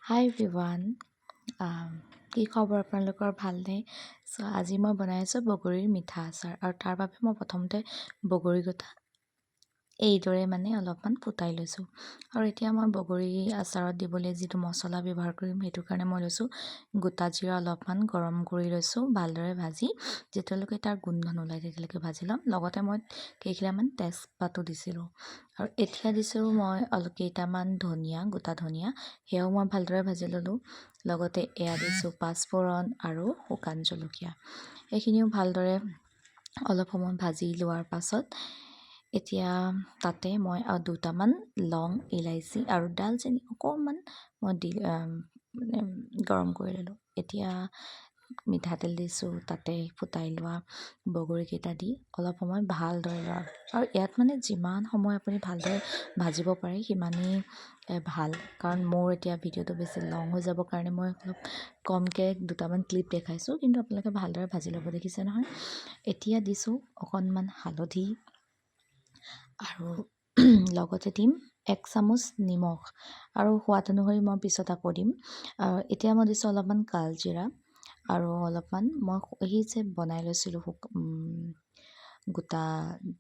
হাই everyone কি খবৰ আপোনালোকৰ ভালনে আজি মই বনাই আছোঁ বগৰীৰ মিঠা আচাৰ আৰু তাৰ বাবে মই প্ৰথমতে বগৰী গোটা এইদৰে অলপমান ফুটাই লৈছোঁ আৰু এতিয়া মই বগৰী আচাৰত দিবলৈ যিটো মছলা ব্যৱহাৰ কৰিম সেইটো কাৰণে মই লৈছোঁ গোটা জিৰা অলপমান গৰম কৰি লৈছোঁ ভালদৰে ভাজি যেতিয়ালৈকে তাৰ গোন্ধ নোলায় তেতিয়ালৈকে ভাজি ল'ম লগতে মই কেইখিলামান তেজপাতো দিছিলোঁ আৰু এতিয়া দিছোঁ মই কেইটামান ধনিয়া গোটা ধনিয়া সেয়াও মই ভালদৰে ভাজি ল'লোঁ লগতে এয়া দিছোঁ পাঁচফোৰণ আৰু শুকান জলকীয়া এইখিনিও ভালদৰে অলপ সময় ভাজি লোৱাৰ পাছত এতিয়া তাতে মই দুটামান লং ইলাইচি আৰু ডালচেনি অকণমান মই গৰম কৰি ল'লোঁ এতিয়া মিঠাতেল দিছোঁ তাতে ফুটাই লোৱা বগৰীকেইটা দি অলপ সময় ভালদৰে লৰা আৰু ইয়াত যিমান সময় আপুনি ভালদৰে ভাজিব পাৰে সিমানেই ভাল কাৰণ মোৰ এতিয়া ভিডিঅ'টো বেছি লং হৈ যাব কাৰণে মই অলপ কমকৈ দুটামান ক্লিপ দেখাইছোঁ কিন্তু আপোনালোকে ভালদৰে ভাজি ল'ব দেখিছে নহয় এতিয়া দিছোঁ অকণমান হালধি আৰু লগতে দিম 1 চামুচ নিমখ আৰু সোৱাদ অনুসৰি মই পিছত আকৌ দিম এতিয়া মই দিছোঁ অলপমান কালজিৰা আৰু অলপমান মই এই যে বনাই লৈছিলোঁ গোটা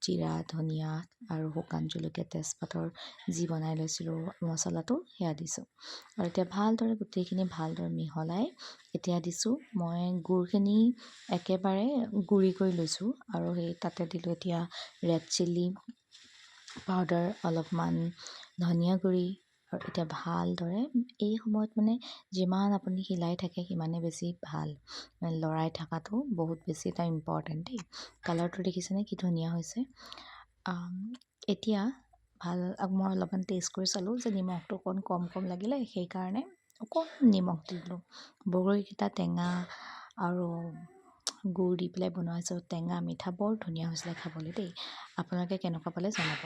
জিৰা ধনিয়া আৰু শুকান জলকীয়া তেজপাতৰ যি বনাই লৈছিলোঁ মছলাটো সেয়া দিছোঁ আৰু এতিয়া ভালদৰে গোটেইখিনি ভালদৰে মিহলাই এতিয়া দিছোঁ মই গুড়খিনি একেবাৰে গুড়ি কৰি লৈছোঁ আৰু সেই তাতে দিলোঁ এতিয়া ৰেড চিলি পাউডাৰ অলপমান ধনিয়া গুড়ি আৰু এতিয়া ভালদৰে এই সময়ত যিমান আপুনি হিলাই থাকে সিমানে বেছি ভাল লৰাই থকাটো বহুত বেছি এটা ইম্পৰ্টেণ্ট দেই কালাৰটো দেখিছেনে কি ধুনীয়া হৈছে এতিয়া মই অলপমান টেষ্ট কৰি চালোঁ যে নিমখটো অকণ কম লাগিলে সেইকাৰণে অকণ নিমখ দি দিলোঁ বগৰীকেইটা টেঙা আৰু গুড় দি পেলাই বনোৱা হৈছে টেঙা মিঠা বৰ ধুনীয়া হৈছিলে খাবলৈ দেই আপোনালোকে কেনেকুৱা পালে জনাব